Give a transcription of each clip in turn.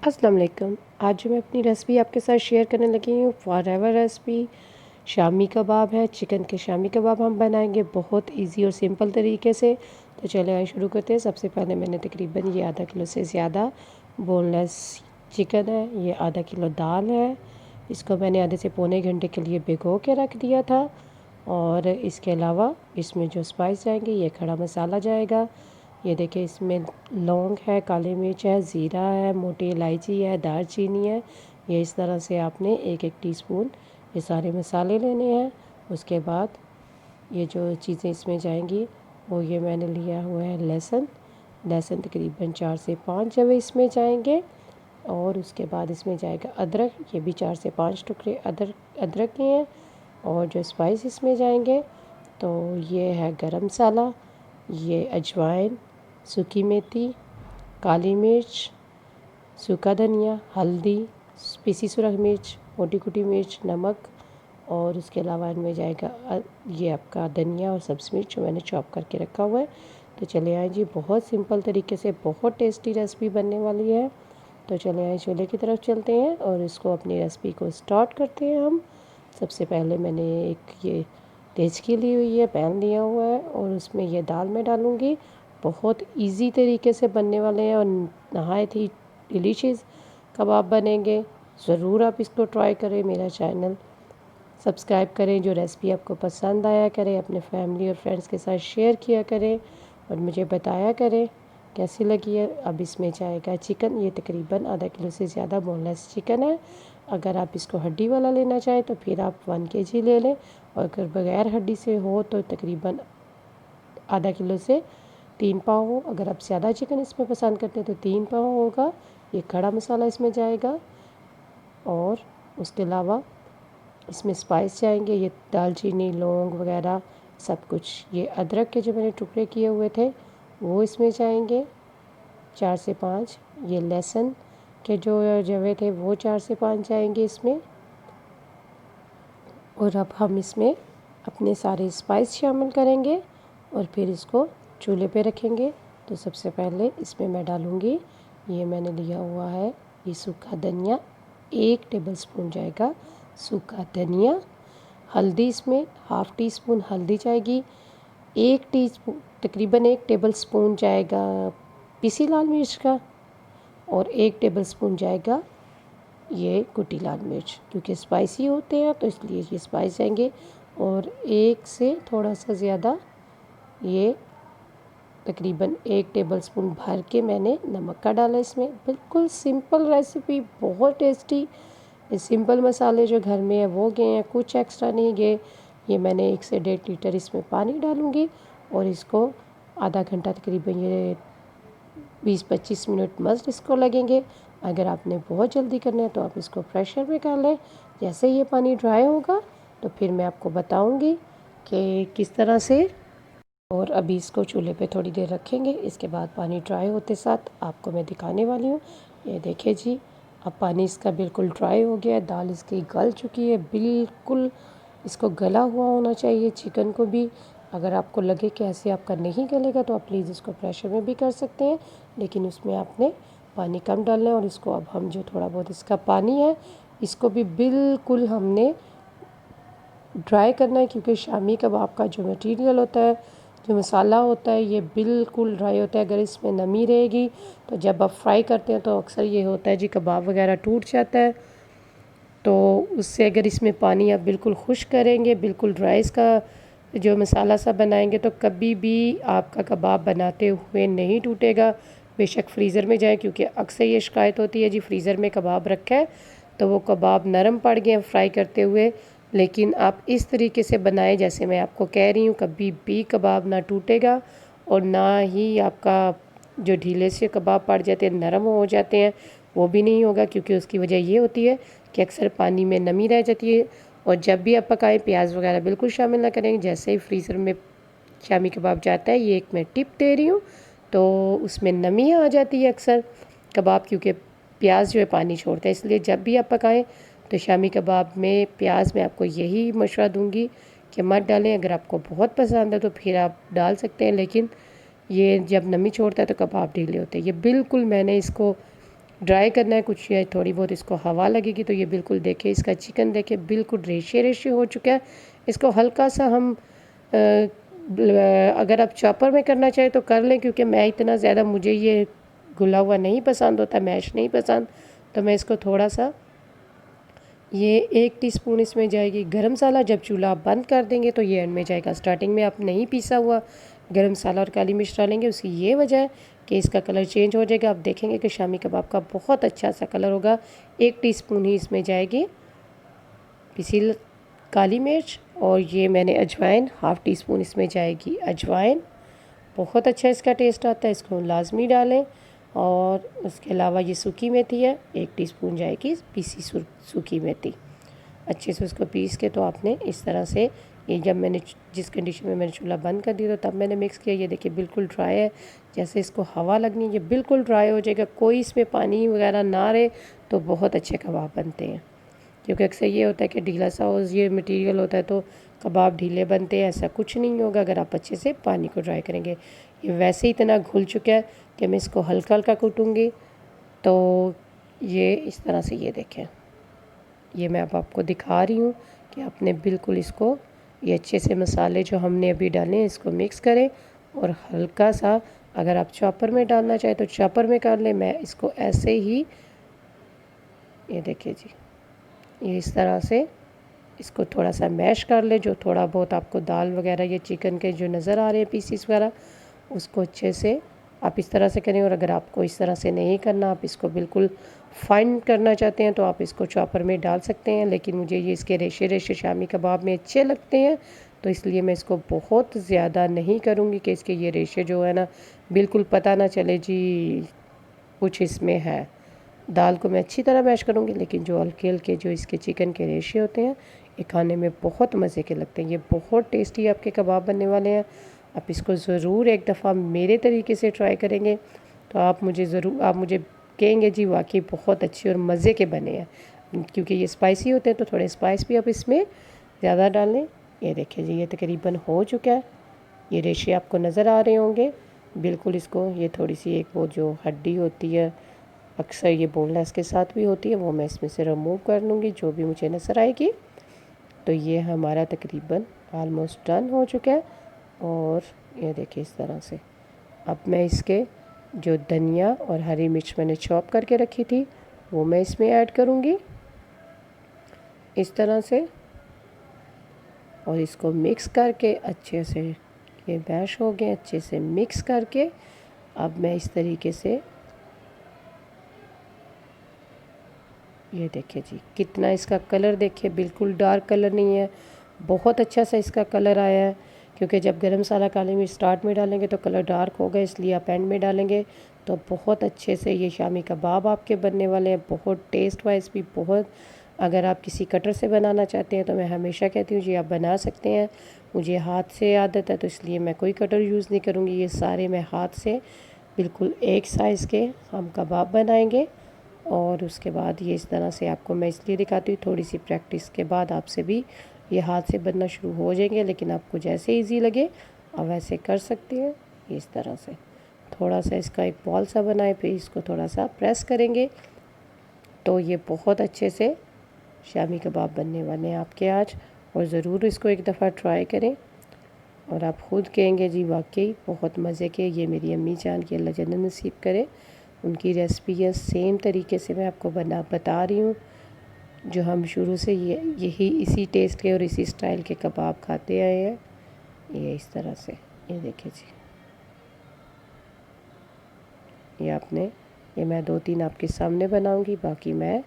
अस्सलाम वालेकुम। आज जो मैं अपनी रेसिपी आपके साथ शेयर करने लगी हूँ फॉरएवर रेसिपी शामी कबाब है। चिकन के शामी कबाब हम बनाएंगे बहुत इजी और सिंपल तरीके से। तो चले आइए शुरू करते हैं। सबसे पहले मैंने तकरीबन ये आधा किलो से ज़्यादा बोनलेस चिकन है, ये आधा किलो दाल है। इसको मैंने आधे से पौने घंटे के लिए भिगो के रख दिया था। और इसके अलावा इसमें जो स्पाइस जाएंगे, ये खड़ा मसाला जाएगा। ये देखिए, इसमें लौंग है, काली मिर्च है, ज़ीरा है, मोटी इलायची है, दालचीनी है। ये इस तरह से आपने एक एक टीस्पून ये सारे मसाले लेने हैं। उसके बाद ये जो चीज़ें इसमें जाएंगी वो ये मैंने लिया हुआ है लहसुन। लहसुन तकरीबन 4 से 5 जवे इसमें जाएंगे। और उसके बाद इसमें जाएगा अदरक, ये भी 4 से 5 टुकड़े अदरक के हैं। और जो स्पाइस इसमें जाएंगे तो ये है गरम मसाला, ये अजवाइन, सूखी मेथी, काली मिर्च, सूखा धनिया, हल्दी, पिसी सुरख मिर्च, मोटी कुटी मिर्च, नमक। और उसके अलावा इनमें जाएगा ये आपका धनिया और सब्ज़ी मिर्च जो मैंने चॉप करके रखा हुआ है। तो चले आए जी, बहुत सिंपल तरीके से बहुत टेस्टी रेसिपी बनने वाली है। तो चले आए चूल्हे की तरफ चलते हैं और इसको अपनी रेसिपी को स्टार्ट करते हैं हम। सबसे पहले मैंने एक ये तेज़की ली हुई है, पैन लिया हुआ है और उसमें ये दाल मैं डालूँगी। बहुत इजी तरीके से बनने वाले हैं और नहायत ही डिलीशियस कबाब बनेंगे। ज़रूर आप इसको ट्राई करें। मेरा चैनल सब्सक्राइब करें। जो रेसिपी आपको पसंद आया करें, अपने फैमिली और फ्रेंड्स के साथ शेयर किया करें और मुझे बताया करें कैसी लगी है। अब इसमें जाएगा चिकन, ये तकरीबन आधा किलो से ज़्यादा बोनलेस चिकन है। अगर आप इसको हड्डी वाला लेना चाहें तो फिर आप 1 केजी ले लें, और अगर बग़ैर हड्डी से हो तो तकरीबन आधा किलो से 3 पाव हो। अगर आप ज़्यादा चिकन इसमें पसंद करते हैं तो 3 पाव होगा। ये खड़ा मसाला इसमें जाएगा। और उसके अलावा इसमें स्पाइस जाएंगे, ये दालचीनी, लौंग वगैरह सब कुछ। ये अदरक के जो मैंने टुकड़े किए हुए थे वो इसमें जाएंगे 4 से 5। ये लहसुन के जो जवे थे वो 4 से 5 जाएंगे इसमें। और अब हम इसमें अपने सारे स्पाइस शामिल करेंगे और फिर इसको चूल्हे पे रखेंगे। तो सबसे पहले इसमें मैं डालूँगी, ये मैंने लिया हुआ है ये सूखा धनिया, 1 टेबलस्पून जाएगा सूखा धनिया। हल्दी इसमें हाफ़ टी स्पून हल्दी जाएगी। 1 टीस्पून तकरीबन 1 टेबलस्पून जाएगा पिसी लाल मिर्च का। और 1 टेबलस्पून जाएगा ये कुटी लाल मिर्च, क्योंकि स्पाइसी होते हैं तो इसलिए ये स्पाइस जाएंगे। और 1 से थोड़ा सा ज़्यादा ये तकरीबन 1 टेबलस्पून भर के मैंने नमक का डाला इसमें। बिल्कुल सिंपल रेसिपी, बहुत टेस्टी। ये सिंपल मसाले जो घर में है वो गए हैं, कुछ एक्स्ट्रा नहीं गए। ये मैंने 1 से 1.5 लीटर इसमें पानी डालूँगी और इसको आधा घंटा तकरीबन ये 20-25 मिनट मस्त इसको लगेंगे। अगर आपने बहुत जल्दी करना है तो आप इसको प्रेशर में कर लें। जैसे ये पानी ड्राई होगा तो फिर मैं आपको बताऊंगी कि किस तरह से। और अभी इसको चूल्हे पे थोड़ी देर रखेंगे। इसके बाद पानी ड्राई होते साथ आपको मैं दिखाने वाली हूँ। ये देखिए जी, अब पानी इसका बिल्कुल ड्राई हो गया है। दाल इसकी गल चुकी है, बिल्कुल इसको गला हुआ होना चाहिए चिकन को भी। अगर आपको लगे कि ऐसे आपका नहीं गलेगा तो आप प्लीज़ इसको प्रेशर में भी कर सकते हैं, लेकिन उसमें आपने पानी कम डालना है। और इसको अब हम जो थोड़ा बहुत इसका पानी है इसको भी बिल्कुल हमने ड्राई करना है, क्योंकि शामी कबाब का जो मटेरियल होता है, जो मसाला होता है, ये बिल्कुल ड्राई होता है। अगर इसमें नमी रहेगी तो जब आप फ्राई करते हैं तो अक्सर ये होता है जी, कबाब वगैरह टूट जाता है। तो उससे अगर इसमें पानी आप बिल्कुल खुश्क करेंगे, बिल्कुल ड्राई इसका जो मसाला सा बनाएंगे तो कभी भी आपका कबाब बनाते हुए नहीं टूटेगा। बेशक फ्रीज़र में जाए, क्योंकि अक्सर ये शिकायत होती है जी, फ्रीज़र में कबाब रखा है तो वो कबाब नरम पड़ गए फ्राई करते हुए। लेकिन आप इस तरीके से बनाएं जैसे मैं आपको कह रही हूँ, कभी भी कबाब ना टूटेगा और ना ही आपका जो ढीले से कबाब पड़ जाते हैं, नरम हो जाते हैं, वो भी नहीं होगा। क्योंकि उसकी वजह ये होती है कि अक्सर पानी में नमी रह जाती है। और जब भी आप पकाएं प्याज वगैरह बिल्कुल शामिल ना करें। जैसे ही फ्रीज़र में शामी कबाब जाता है, ये एक मैं टिप दे रही हूँ, तो उसमें नमी आ जाती है अक्सर कबाब, क्योंकि प्याज जो है पानी छोड़ता है। इसलिए जब भी आप पकाएं तो शामी कबाब में प्याज मैं आपको यही मशवरा दूंगी कि मत डालें। अगर आपको बहुत पसंद है तो फिर आप डाल सकते हैं, लेकिन ये जब नमी छोड़ता है तो कबाब ढीले होते हैं। ये बिल्कुल मैंने इसको ड्राई करना है कुछ, या थोड़ी बहुत इसको हवा लगेगी तो ये बिल्कुल देखे इसका चिकन देखे बिल्कुल रेशे रेशे हो चुका है। इसको हल्का सा हम अगर आप चॉपर में करना चाहें तो कर लें, क्योंकि मैं इतना ज़्यादा मुझे ये घुला हुआ नहीं पसंद होता, मैश नहीं पसंद, तो मैं इसको थोड़ा सा ये 1 टीस्पून इसमें जाएगी गरम मसाला। जब चूल्हा आप बंद कर देंगे तो ये एंड में जाएगा। स्टार्टिंग में आप नहीं पीसा हुआ गरम मसाला और काली मिर्च डालेंगे, उसकी ये वजह है कि इसका कलर चेंज हो जाएगा। आप देखेंगे कि शामी कबाब का बहुत अच्छा सा कलर होगा। 1 टीस्पून ही इसमें जाएगी पिसी काली मिर्च, और ये मैंने अजवाइन 1/2 टीस्पून इसमें जाएगी अजवाइन। बहुत अच्छा इसका टेस्ट आता है, इसको लाजमी डालें। और उसके अलावा ये सूखी मेथी है, 1 टीस्पून जाएगी पीसी सूखी मेथी। अच्छे से उसको पीस के तो आपने इस तरह से, ये जब मैंने जिस कंडीशन में मैंने चूल्हा बंद कर दिया तो तब मैंने मिक्स किया। ये देखिए बिल्कुल ड्राई है, जैसे इसको हवा लगनी है ये बिल्कुल ड्राई हो जाएगा। कोई इसमें पानी वगैरह ना रहे तो बहुत अच्छे कबाब बनते हैं, क्योंकि अक्सर ये होता है कि ढीला सा ये मटेरियल होता है तो कबाब ढीले बनते हैं। ऐसा कुछ नहीं होगा अगर आप अच्छे से पानी को ड्राई करेंगे। ये वैसे ही इतना घुल चुका है कि मैं इसको हल्का हल्का कूटूँगी। तो ये इस तरह से, ये देखें, ये मैं अब आपको दिखा रही हूँ कि आपने बिल्कुल इसको ये अच्छे से मसाले जो हमने अभी डाले हैं इसको मिक्स करें, और हल्का सा अगर आप चॉपर में डालना चाहें तो चॉपर में कर लें। मैं इसको ऐसे ही, ये देखिए जी, ये इस तरह से इसको थोड़ा सा मैश कर ले। जो थोड़ा बहुत आपको दाल वगैरह ये चिकन के जो नज़र आ रहे हैं पीसीस वगैरह, उसको अच्छे से आप इस तरह से करें। और अगर आपको इस तरह से नहीं करना, आप इसको बिल्कुल फाइन करना चाहते हैं तो आप इसको चॉपर में डाल सकते हैं। लेकिन मुझे ये इसके रेशे रेशे शामी कबाब में अच्छे लगते हैं, तो इसलिए मैं इसको बहुत ज़्यादा नहीं करूँगी कि इसके ये रेशे जो है ना बिल्कुल पता ना चले जी कुछ इसमें है। दाल को मैं अच्छी तरह मैश करूँगी, लेकिन जो हल्के हल्के जो इसके चिकन के रेशे होते हैं ये खाने में बहुत मज़े के लगते हैं। ये बहुत टेस्टी आपके कबाब बनने वाले हैं। आप इसको ज़रूर एक दफ़ा मेरे तरीके से ट्राई करेंगे तो आप मुझे कहेंगे जी वाकई बहुत अच्छे और मज़े के बने हैं। क्योंकि ये स्पाइसी होते हैं तो थोड़े स्पाइस भी आप इसमें ज़्यादा डालें। ये देखिए जी, ये तकरीबन हो चुका है। ये रेशे आपको नज़र आ रहे होंगे बिल्कुल। इसको ये थोड़ी सी एक वो जो हड्डी होती है, अक्सर ये बोनलेस के साथ भी होती है, वो मैं इसमें से रिमूव कर लूँगी जो भी मुझे नज़र आएगी। तो ये हमारा तकरीबन ऑलमोस्ट डन हो चुका है। और ये देखिए इस तरह से अब मैं इसके जो धनिया और हरी मिर्च मैंने चॉप करके रखी थी वो मैं इसमें ऐड करूँगी इस तरह से, और इसको मिक्स करके अच्छे से, ये मैश हो गए, अच्छे से मिक्स करके अब मैं इस तरीके से, ये देखिए जी कितना इसका कलर देखिए बिल्कुल डार्क कलर नहीं है, बहुत अच्छा सा इसका कलर आया है। क्योंकि जब गरम मसाला काली मिर्च स्टार्ट में डालेंगे तो कलर डार्क होगा, इसलिए आप एंड में डालेंगे तो बहुत अच्छे से ये शामी कबाब आपके बनने वाले हैं। बहुत टेस्ट वाइज भी बहुत, अगर आप किसी कटर से बनाना चाहते हैं तो मैं हमेशा कहती हूँ जी आप बना सकते हैं। मुझे हाथ से आदत है तो इसलिए मैं कोई कटर यूज़ नहीं करूँगी। ये सारे मैं हाथ से बिल्कुल एक साइज़ के हम कबाब बनाएंगे। और उसके बाद ये इस तरह से आपको मैं इसलिए दिखाती हूँ, थोड़ी सी प्रैक्टिस के बाद आपसे भी ये हाथ से बनना शुरू हो जाएंगे। लेकिन आपको जैसे इजी लगे आप वैसे कर सकते हैं। इस तरह से थोड़ा सा इसका एक बॉल सा बनाए, फिर इसको थोड़ा सा प्रेस करेंगे तो ये बहुत अच्छे से शामी कबाब बनने वाले हैं आपके आज। और ज़रूर इसको एक दफ़ा ट्राई करें और आप ख़ुद कहेंगे जी वाकई बहुत मज़े के। ये मेरी अम्मी जान की अल्लाह जन्नत नसीब करे, उनकी रेसिपी है सेम तरीके से मैं आपको बता रही हूँ, जो हम शुरू से यही इसी टेस्ट के और इसी स्टाइल के कबाब खाते आए हैं। ये इस तरह से, ये देखिए जी, ये मैं 2-3 आपके सामने बनाऊंगी। बाकी मैं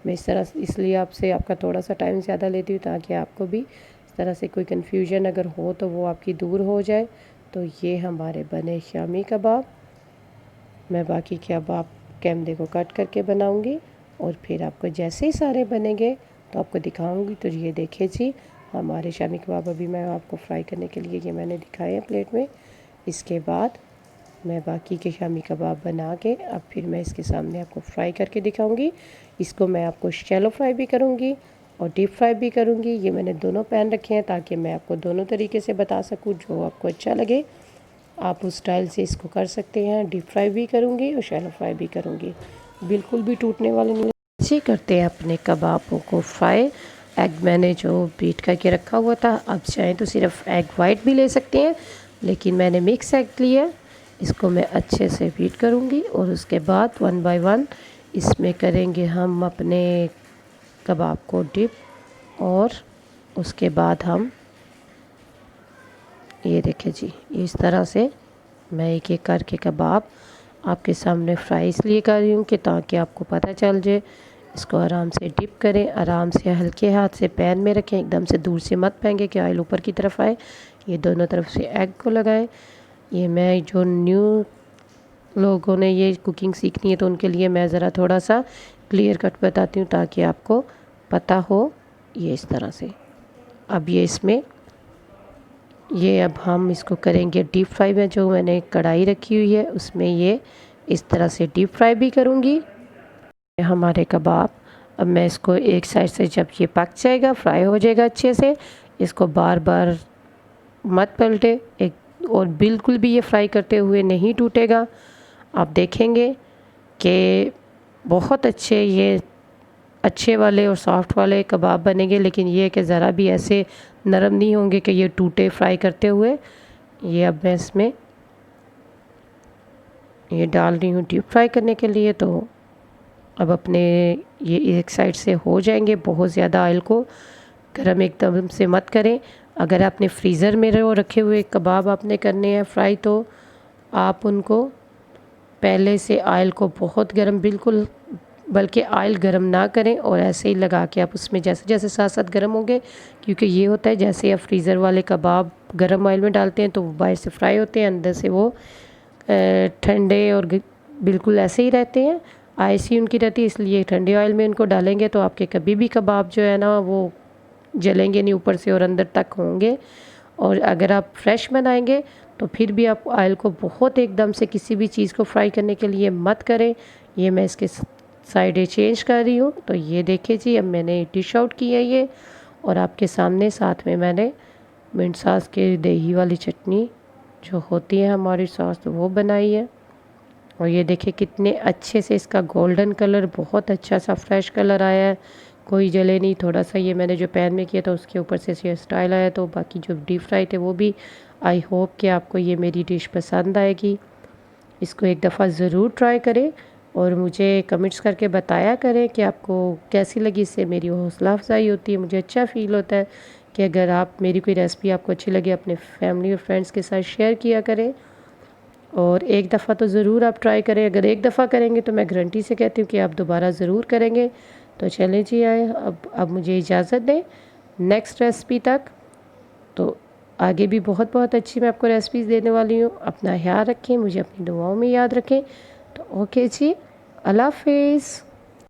इस तरह इसलिए आपसे आपका थोड़ा सा टाइम ज़्यादा लेती हूँ ताकि आपको भी इस तरह से कोई कन्फ्यूजन अगर हो तो वो आपकी दूर हो जाए। तो ये हमारे बने शामी कबाब। मैं बाकी के अब आप कैमरे को कट करके बनाऊंगी और फिर आपको जैसे ही सारे बनेंगे तो आपको दिखाऊंगी। तो ये देखिए जी हमारे शामी कबाब अभी मैं आपको फ्राई करने के लिए ये मैंने दिखाए हैं प्लेट में। इसके बाद मैं बाकी के शामी कबाब बना के अब फिर मैं इसके सामने आपको फ्राई करके दिखाऊंगी। इसको मैं आपको शैलो फ्राई भी करूंगी और डीप फ्राई भी करूंगी। ये मैंने दोनों पैन रखे हैं ताकि मैं आपको दोनों तरीके से बता सकूं, जो आपको अच्छा लगे आप उस स्टाइल से इसको कर सकते हैं। डीप फ्राई भी करूंगी और शैलो फ्राई भी करूंगी। बिल्कुल भी टूटने वाले नहीं। अच्छे करते हैं अपने कबाबों को फ्राई। एग मैंने जो बीट करके रखा हुआ था, आप चाहें तो सिर्फ एग वाइट भी ले सकते हैं, लेकिन मैंने मिक्स एग लिया। इसको मैं अच्छे से बीट करूँगी और उसके बाद 1 बाय 1 इसमें करेंगे हम अपने कबाब को डिप। और उसके बाद हम ये देखिए जी, इस तरह से मैं एक एक करके कबाब आपके सामने फ्राई इसलिए कर रही हूँ कि ताकि आपको पता चल जाए। इसको आराम से डिप करें, आराम से हल्के हाथ से पैन में रखें, एकदम से दूर से मत फेंकें कि ऑयल ऊपर की तरफ आए। ये दोनों तरफ से एग को लगाएं। ये मैं जो न्यू लोगों ने ये कुकिंग सीखनी है तो उनके लिए मैं ज़रा थोड़ा सा क्लियर कट बताती हूँ ताकि आपको पता हो। ये इस तरह से अब ये इसमें ये अब हम इसको करेंगे डीप फ्राई में। जो मैंने कढ़ाई रखी हुई है उसमें ये इस तरह से डीप फ्राई भी करूँगी हमारे कबाब। अब मैं इसको एक साइड से जब ये पक जाएगा, फ्राई हो जाएगा अच्छे से, इसको बार बार मत पलटे एक, और बिल्कुल भी ये फ्राई करते हुए नहीं टूटेगा। आप देखेंगे कि बहुत अच्छे ये अच्छे वाले और सॉफ्ट वाले कबाब बनेंगे, लेकिन ये कि ज़रा भी ऐसे नरम नहीं होंगे कि ये टूटे फ्राई करते हुए। ये अब मैं इसमें ये डाल रही हूँ डीप फ्राई करने के लिए। तो अब अपने ये एक साइड से हो जाएंगे। बहुत ज़्यादा ऑयल को गरम एकदम से मत करें। अगर आपने फ्रीज़र में रखे हुए कबाब आपने करने हैं फ्राई, तो आप उनको पहले से ऑयल को बहुत गरम, बिल्कुल बल्कि ऑयल गरम ना करें और ऐसे ही लगा के आप उसमें जैसे जैसे साथ साथ गरम होंगे, क्योंकि ये होता है जैसे आप फ्रीज़र वाले कबाब गरम ऑयल में डालते हैं तो वो बाहर से फ्राई होते हैं, अंदर से वो ठंडे और बिल्कुल ऐसे ही रहते हैं, आइसी उनकी रहती है। इसलिए ठंडे ऑयल में इनको डालेंगे तो आपके कभी भी कबाब जो है ना वो जलेंगे नहीं, ऊपर से और अंदर तक होंगे। और अगर आप फ्रेश बनाएंगे तो फिर भी आप ऑयल को बहुत एकदम से किसी भी चीज़ को फ्राई करने के लिए मत करें। ये मैं इसके साइडें चेंज कर रही हूँ। तो ये देखिए जी, अब मैंने डिश आउट की है ये, और आपके सामने साथ में मैंने मिंट सॉस के दही वाली चटनी जो होती है हमारी सॉस, तो वो बनाई है। और ये देखिए कितने अच्छे से इसका गोल्डन कलर, बहुत अच्छा सा फ्रेश कलर आया है, कोई जले नहीं। थोड़ा सा ये मैंने जो पैन में किया था उसके ऊपर से ये स्टाइल आया, तो बाकी जो डीप फ्राई थे वो भी। आई होप कि आपको ये मेरी डिश पसंद आएगी। इसको एक दफ़ा ज़रूर ट्राई करें और मुझे कमेंट्स करके बताया करें कि आपको कैसी लगी। इससे मेरी हौसला अफजाई होती है, मुझे अच्छा फ़ील होता है कि अगर आप मेरी कोई रेसिपी आपको अच्छी लगे अपने फैमिली और फ्रेंड्स के साथ शेयर किया करें। और एक दफ़ा तो ज़रूर आप ट्राई करें। अगर एक दफ़ा करेंगे तो मैं गारंटी से कहती हूँ कि आप दोबारा ज़रूर करेंगे। तो चलें जी, आए अब मुझे इजाज़त दें नेक्स्ट रेसिपी तक। तो आगे भी बहुत बहुत अच्छी मैं आपको रेसिपीज़ देने वाली हूँ। अपना ख्याल रखें, मुझे अपनी दुआओं में याद रखें। तो ओके जी, अल्लाह हाफिज़।